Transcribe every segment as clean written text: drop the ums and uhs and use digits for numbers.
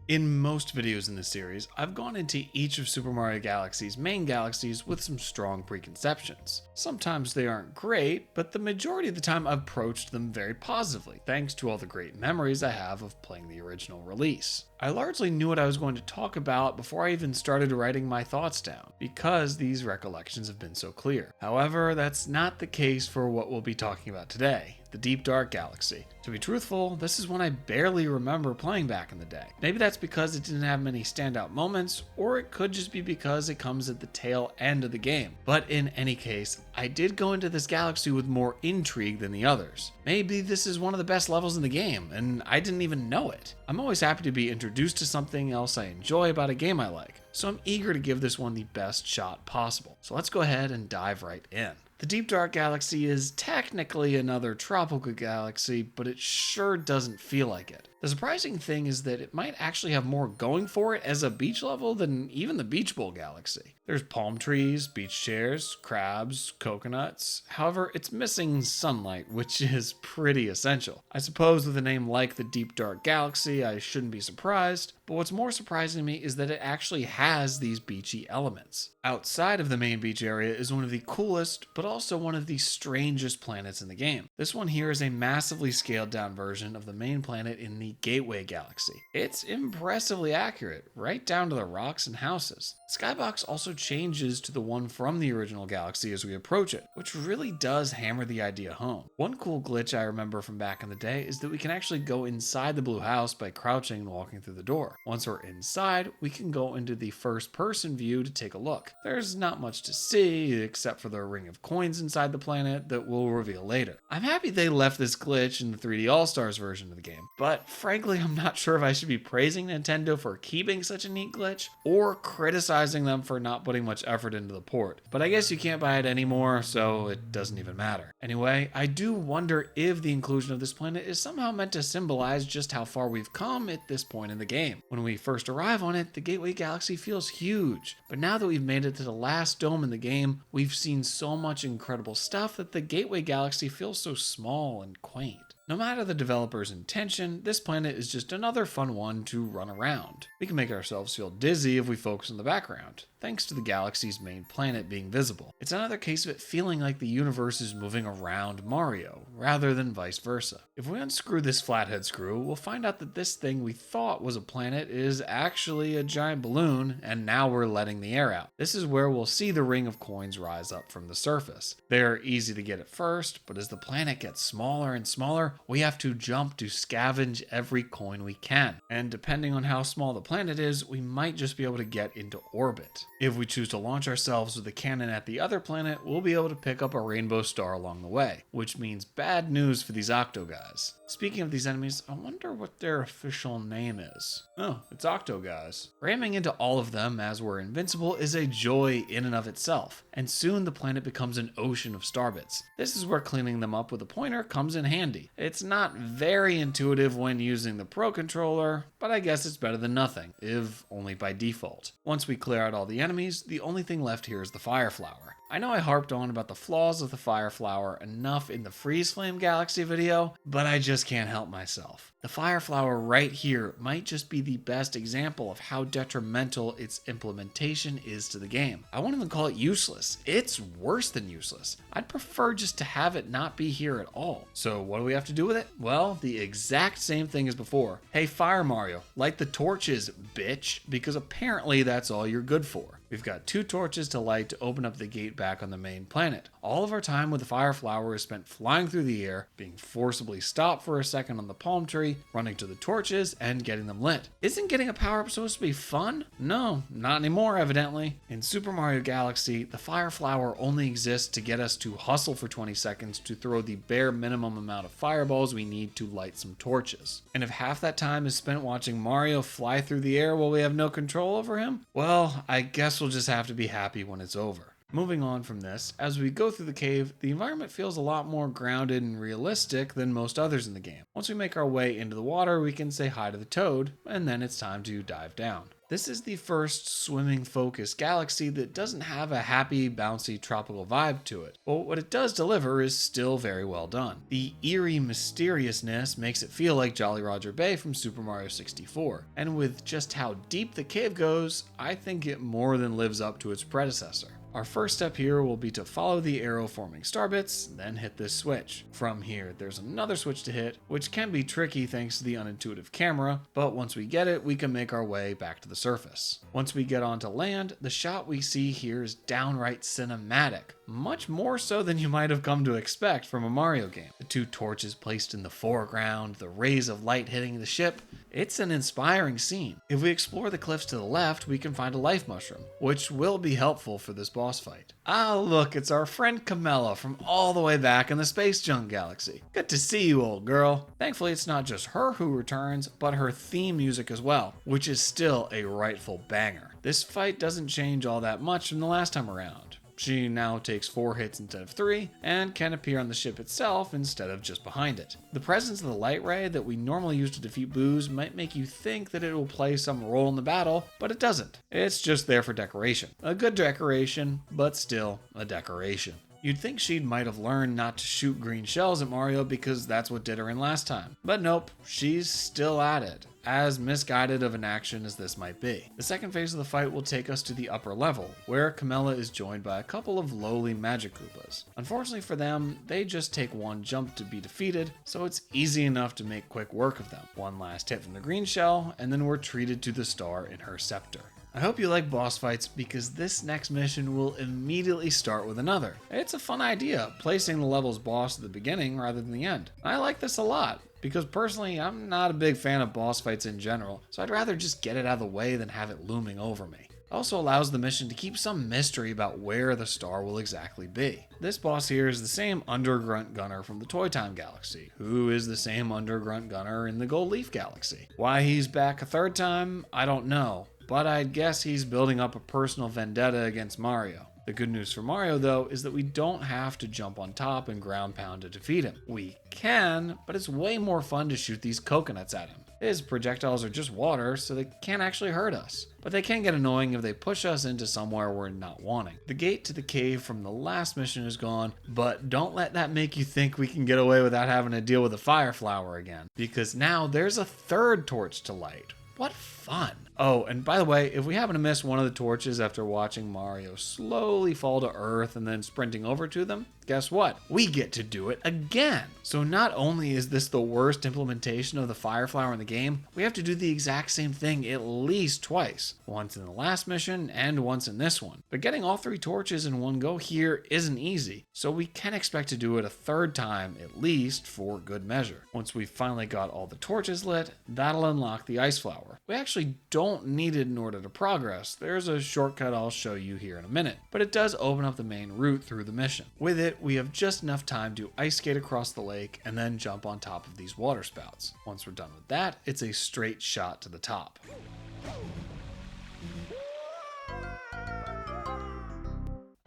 In most videos in this series, I've gone into each of Super Mario Galaxy's main galaxies with some strong preconceptions. Sometimes they aren't great, but the majority of the time I've approached them very positively, thanks to all the great memories I have of playing the original release. I largely knew what I was going to talk about before I even started writing my thoughts down, because these recollections have been so clear. However, that's not the case for what we'll be talking about today. The Deep Dark Galaxy. To be truthful, this is one I barely remember playing back in the day. Maybe that's because it didn't have many standout moments, or it could just be because it comes at the tail end of the game. But in any case, I did go into this galaxy with more intrigue than the others. Maybe this is one of the best levels in the game, and I didn't even know it. I'm always happy to be introduced to something else I enjoy about a game I like, so I'm eager to give this one the best shot possible. So let's go ahead and dive right in. The Deep Dark Galaxy is technically another tropical galaxy, but it sure doesn't feel like it. The surprising thing is that it might actually have more going for it as a beach level than even the Beach Bowl Galaxy. There's palm trees, beach chairs, crabs, coconuts. However, it's missing sunlight, which is pretty essential. I suppose with a name like the Deep Dark Galaxy, I shouldn't be surprised, but what's more surprising to me is that it actually has these beachy elements. Outside of the main beach area is one of the coolest, but also one of the strangest planets in the game. This one here is a massively scaled down version of the main planet in the Gateway Galaxy. It's impressively accurate, right down to the rocks and houses. Skybox also changes to the one from the original galaxy as we approach it, which really does hammer the idea home. One cool glitch I remember from back in the day is that we can actually go inside the blue house by crouching and walking through the door. Once we're inside, we can go into the first person view to take a look. There's not much to see except for the ring of coins inside the planet that we'll reveal later. I'm happy they left this glitch in the 3D All-Stars version of the game, but frankly I'm not sure if I should be praising Nintendo for keeping such a neat glitch or criticizing them for not putting much effort into the port. But I guess you can't buy it anymore, so it doesn't even matter. Anyway, I do wonder if the inclusion of this planet is somehow meant to symbolize just how far we've come at this point in the game. When we first arrive on it, the Gateway Galaxy feels huge, but now that we've made it to the last dome in the game, we've seen so much incredible stuff that the Gateway Galaxy feels so small and quaint. No matter the developer's intention, this planet is just another fun one to run around. We can make ourselves feel dizzy if we focus on the background, thanks to the galaxy's main planet being visible. It's another case of it feeling like the universe is moving around Mario, rather than vice versa. If we unscrew this flathead screw, we'll find out that this thing we thought was a planet is actually a giant balloon, and now we're letting the air out. This is where we'll see the ring of coins rise up from the surface. They're easy to get at first, but as the planet gets smaller and smaller, we have to jump to scavenge every coin we can. And depending on how small the planet is, we might just be able to get into orbit. If we choose to launch ourselves with a cannon at the other planet, we'll be able to pick up a rainbow star along the way, which means bad news for these Octo guys. Speaking of these enemies, I wonder what their official name is. Oh, it's Octo guys. Ramming into all of them as we're invincible is a joy in and of itself, and soon the planet becomes an ocean of starbits. This is where cleaning them up with a pointer comes in handy. It's not very intuitive when using the Pro Controller, but I guess it's better than nothing, if only by default. Once we clear out all the enemies, the only thing left here is the Fire Flower. I know I harped on about the flaws of the Fire Flower enough in the Freeze Flame Galaxy video, but I just can't help myself. The Fire Flower right here might just be the best example of how detrimental its implementation is to the game. I won't even call it useless. It's worse than useless. I'd prefer just to have it not be here at all. So what do we have to do with it? Well, the exact same thing as before. Hey Fire Mario, light the torches, bitch, because apparently that's all you're good for. We've got 2 torches to light to open up the gate back on the main planet. All of our time with the Fire Flower is spent flying through the air, being forcibly stopped for a second on the palm tree, running to the torches, and getting them lit. Isn't getting a power-up supposed to be fun? No, not anymore evidently. In Super Mario Galaxy, the Fire Flower only exists to get us to hustle for 20 seconds to throw the bare minimum amount of fireballs we need to light some torches. And if half that time is spent watching Mario fly through the air while we have no control over him, well, I guess we'll just have to be happy when it's over. Moving on from this, as we go through the cave, the environment feels a lot more grounded and realistic than most others in the game. Once we make our way into the water, we can say hi to the toad, and then it's time to dive down. This is the first swimming-focused galaxy that doesn't have a happy, bouncy, tropical vibe to it, but what it does deliver is still very well done. The eerie mysteriousness makes it feel like Jolly Roger Bay from Super Mario 64, and with just how deep the cave goes, I think it more than lives up to its predecessor. Our first step here will be to follow the arrow forming star bits, then hit this switch. From here, there's another switch to hit, which can be tricky thanks to the unintuitive camera, but once we get it, we can make our way back to the surface. Once we get onto land, the shot we see here is downright cinematic, much more so than you might have come to expect from a Mario game. The two torches placed in the foreground, the rays of light hitting the ship, it's an inspiring scene. If we explore the cliffs to the left, we can find a life mushroom, which will be helpful for this boss fight. Ah, look, it's our friend Camilla from all the way back in the Space Junk Galaxy. Good to see you, old girl. Thankfully, it's not just her who returns, but her theme music as well, which is still a rightful banger. This fight doesn't change all that much from the last time around. She now takes 4 hits instead of 3, and can appear on the ship itself instead of just behind it. The presence of the light ray that we normally use to defeat boos might make you think that it will play some role in the battle, but it doesn't. It's just there for decoration. A good decoration, but still a decoration. You'd think she might have learned not to shoot green shells at Mario because that's what did her in last time. But nope, she's still at it, as misguided of an action as this might be. The second phase of the fight will take us to the upper level, where Camilla is joined by a couple of lowly magic Koopas. Unfortunately for them, they just take one jump to be defeated, so it's easy enough to make quick work of them. One last hit from the green shell, and then we're treated to the star in her scepter. I hope you like boss fights because this next mission will immediately start with another. It's a fun idea, placing the level's boss at the beginning rather than the end. I like this a lot, because personally I'm not a big fan of boss fights in general, so I'd rather just get it out of the way than have it looming over me. It also allows the mission to keep some mystery about where the star will exactly be. This boss here is the same Undergrunt Gunner from the Toy Time Galaxy, who is the same Undergrunt Gunner in the Gold Leaf Galaxy. Why he's back a third time, I don't know, but I'd guess he's building up a personal vendetta against Mario. The good news for Mario, though, is that we don't have to jump on top and ground pound to defeat him. We can, but it's way more fun to shoot these coconuts at him. His projectiles are just water, so they can't actually hurt us. But they can get annoying if they push us into somewhere we're not wanting. The gate to the cave from the last mission is gone, but don't let that make you think we can get away without having to deal with the fire flower again. Because now there's a third torch to light. What fun! Oh, and by the way, if we happen to miss one of the torches after watching Mario slowly fall to Earth and then sprinting over to them, guess what? We get to do it again! So not only is this the worst implementation of the fire flower in the game, we have to do the exact same thing at least twice. Once in the last mission and once in this one. But getting all 3 torches in one go here isn't easy, so we can expect to do it a third time at least for good measure. Once we've finally got all the torches lit, that'll unlock the ice flower. We actually don't need it in order to progress. There's a shortcut I'll show you here in a minute, but it does open up the main route through the mission. With it, we have just enough time to ice skate across the lake and then jump on top of these water spouts. Once we're done with that, it's a straight shot to the top.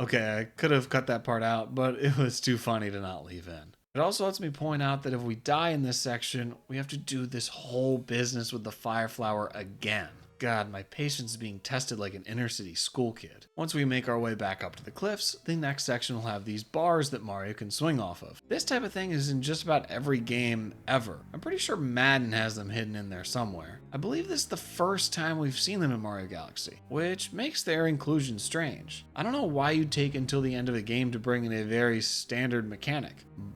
Okay, I could have cut that part out, but it was too funny to not leave in. It also lets me point out that if we die in this section, we have to do this whole business with the fire flower again. God, my patience is being tested like an inner city school kid. Once we make our way back up to the cliffs, the next section will have these bars that Mario can swing off of. This type of thing is in just about every game ever. I'm pretty sure Madden has them hidden in there somewhere. I believe this is the first time we've seen them in Mario Galaxy, which makes their inclusion strange. I don't know why you'd take until the end of the game to bring in a very standard mechanic,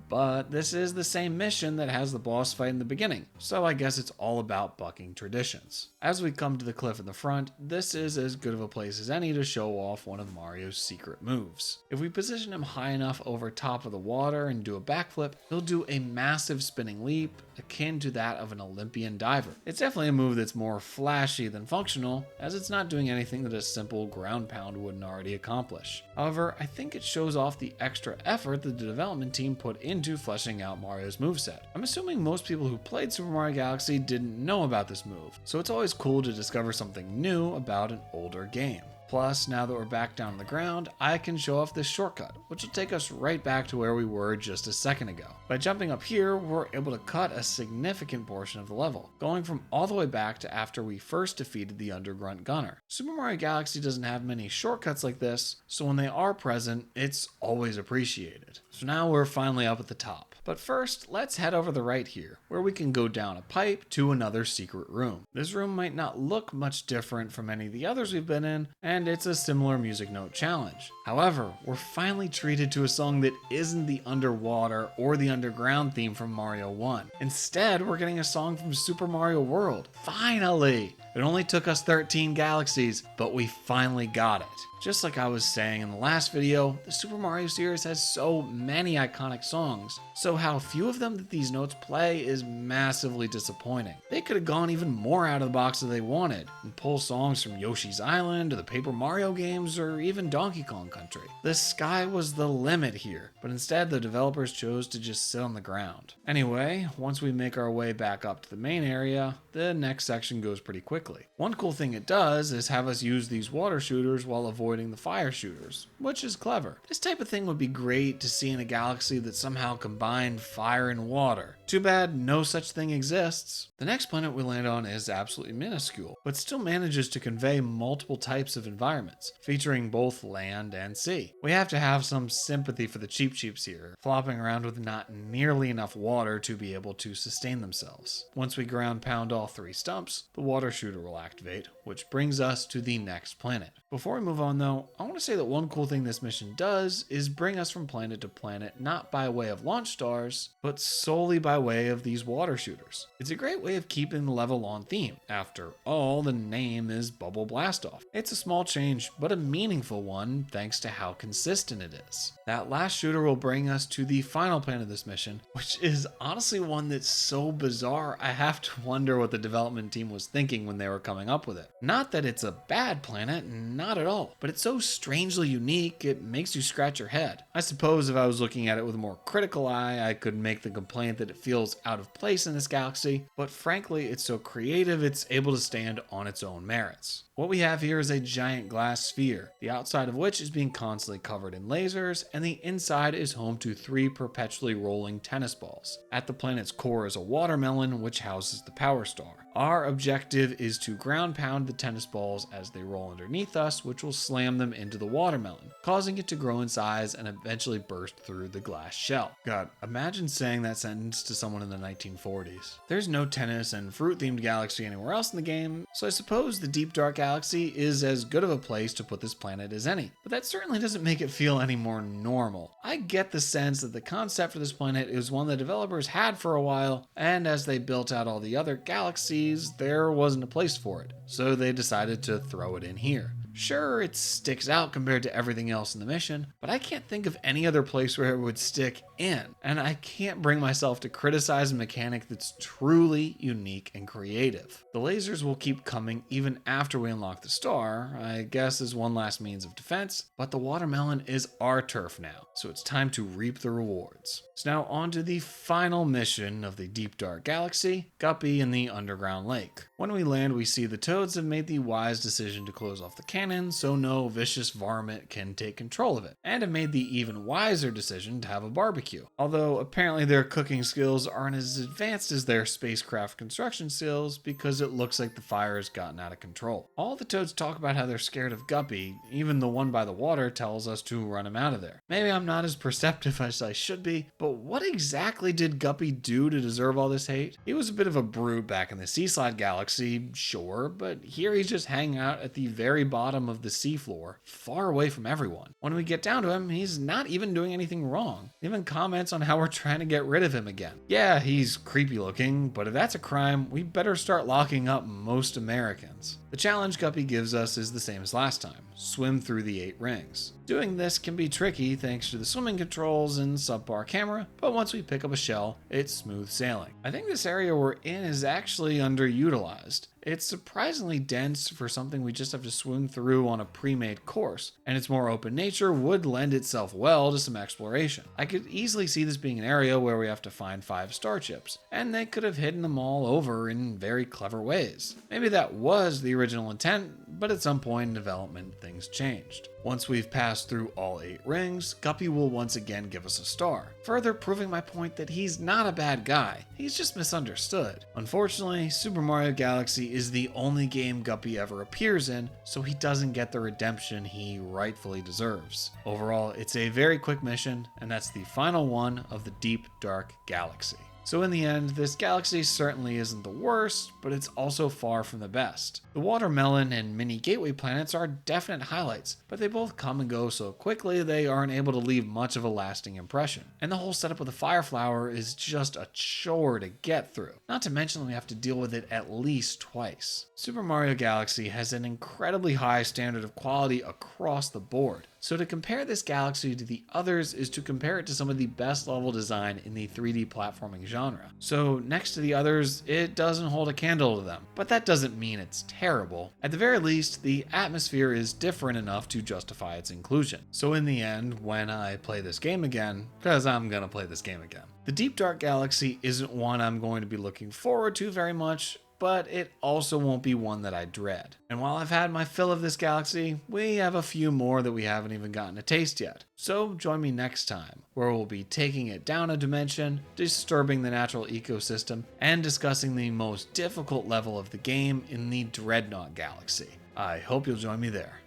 but this is the same mission that has the boss fight in the beginning, so I guess it's all about bucking traditions. As we come to the cliff in the front, this is as good of a place as any to show off one of Mario's secret moves. If we position him high enough over top of the water and do a backflip, he'll do a massive spinning leap akin to that of an Olympian diver. It's definitely a move that's more flashy than functional, as it's not doing anything that a simple ground pound wouldn't already accomplish. However, I think it shows off the extra effort that the development team put into fleshing out Mario's moveset. I'm assuming most people who played Super Mario Galaxy didn't know about this move, so it's always cool to discover something new about an older game. Plus, now that we're back down on the ground, I can show off this shortcut, which will take us right back to where we were just a second ago. By jumping up here, we're able to cut a significant portion of the level, going from all the way back to after we first defeated the Undergrunt Gunner. Super Mario Galaxy doesn't have many shortcuts like this, so when they are present, it's always appreciated. So now we're finally up at the top. But first, let's head over the right here, where we can go down a pipe to another secret room. This room might not look much different from any of the others we've been in, and it's a similar music note challenge. However, we're finally treated to a song that isn't the underwater or the underground theme from Mario 1. Instead, we're getting a song from Super Mario World. Finally! It only took us 13 galaxies, but we finally got it. Just like I was saying in the last video, the Super Mario series has so many iconic songs, so how few of them that these notes play is massively disappointing. They could have gone even more out of the box if they wanted, and pull songs from Yoshi's Island, or the Paper Mario games, or even Donkey Kong Country. The sky was the limit here, but instead the developers chose to just sit on the ground. Anyway, once we make our way back up to the main area, the next section goes pretty quickly. One cool thing it does is have us use these water shooters while avoiding the fire shooters, which is clever. This type of thing would be great to see in a galaxy that somehow combined fire and water. Too bad no such thing exists. The next planet we land on is absolutely minuscule, but still manages to convey multiple types of environments, featuring both land and sea. We have to have some sympathy for the Cheep Cheeps here, flopping around with not nearly enough water to be able to sustain themselves. Once we ground pound all 3 stumps, the water shooter will activate, which brings us to the next planet. Before we move on though, I want to say that one cool thing this mission does is bring us from planet to planet not by way of launch stars, but solely by way of these water shooters. It's a great way of keeping the level on theme. After all, the name is Bubble Blast Off. It's a small change, but a meaningful one thanks to how consistent it is. That last shooter will bring us to the final planet of this mission, which is honestly one that's so bizarre I have to wonder what the development team was thinking when they were coming up with it. Not that it's a bad planet, not at all, but it's so strangely unique it makes you scratch your head. I suppose if I was looking at it with a more critical eye, I could make the complaint that it feels out of place in this galaxy, but frankly it's so creative it's able to stand on its own merits. What we have here is a giant glass sphere, the outside of which is being constantly covered in lasers, and the inside is home to 3 perpetually rolling tennis balls. At the planet's core is a watermelon, which houses the Power Star. Our objective is to ground pound the tennis balls as they roll underneath us, which will slam them into the watermelon, causing it to grow in size and eventually burst through the glass shell. God, imagine saying that sentence to someone in the 1940s. There's no tennis and fruit-themed galaxy anywhere else in the game, so I suppose the Deep Dark Galaxy is as good of a place to put this planet as any. But that certainly doesn't make it feel any more normal. I get the sense that the concept for this planet is one the developers had for a while, and as they built out all the other galaxies, there wasn't a place for it, so they decided to throw it in here. Sure, it sticks out compared to everything else in the mission, but I can't think of any other place where it would stick in, and I can't bring myself to criticize a mechanic that's truly unique and creative. The lasers will keep coming even after we unlock the star, I guess as one last means of defense, but the watermelon is our turf now, so it's time to reap the rewards. So now on to the final mission of the Deep Dark Galaxy, Guppy in the Underground Lake. When we land, we see the Toads have made the wise decision to close off the cannon so no vicious varmint can take control of it, and have made the even wiser decision to have a barbecue. Although apparently their cooking skills aren't as advanced as their spacecraft construction skills because it looks like the fire has gotten out of control. All the Toads talk about how they're scared of Guppy, even the one by the water tells us to run him out of there. Maybe I'm not as perceptive as I should be, but what exactly did Guppy do to deserve all this hate? He was a bit of a brute back in the Seaslide Galaxy, sure, but here he's just hanging out at the very bottom of the seafloor, far away from everyone. When we get down to him, he's not even doing anything wrong. He even comments on how we're trying to get rid of him again. Yeah, he's creepy looking, but if that's a crime, we better start locking up most Americans. The challenge Guppy gives us is the same as last time: swim through the 8 rings. Doing this can be tricky thanks to the swimming controls and subpar camera, but once we pick up a shell, it's smooth sailing. I think this area we're in is actually underutilized. It's surprisingly dense for something we just have to swim through on a pre-made course, and its more open nature would lend itself well to some exploration. I could easily see this being an area where we have to find 5 star chips, and they could have hidden them all over in very clever ways. Maybe that was the original intent, but at some point in development, things changed. Once we've passed through all 8 rings, Guppy will once again give us a star, further proving my point that he's not a bad guy, he's just misunderstood. Unfortunately, Super Mario Galaxy is the only game Guppy ever appears in, so he doesn't get the redemption he rightfully deserves. Overall, it's a very quick mission, and that's the final one of the Deep Dark Galaxy. So in the end, this galaxy certainly isn't the worst, but it's also far from the best. The watermelon and mini gateway planets are definite highlights, but they both come and go so quickly they aren't able to leave much of a lasting impression. And the whole setup of the fire flower is just a chore to get through. Not to mention that we have to deal with it at least twice. Super Mario Galaxy has an incredibly high standard of quality across the board. So to compare this galaxy to the others is to compare it to some of the best level design in the 3D platforming genre. So next to the others, it doesn't hold a candle to them, but that doesn't mean it's terrible. At the very least, the atmosphere is different enough to justify its inclusion. So in the end, when I play this game again, because I'm gonna play this game again, the Deep Dark Galaxy isn't one I'm going to be looking forward to very much, but it also won't be one that I dread. And while I've had my fill of this galaxy, we have a few more that we haven't even gotten a taste yet. So join me next time, where we'll be taking it down a dimension, disturbing the natural ecosystem, and discussing the most difficult level of the game in the Dreadnought Galaxy. I hope you'll join me there.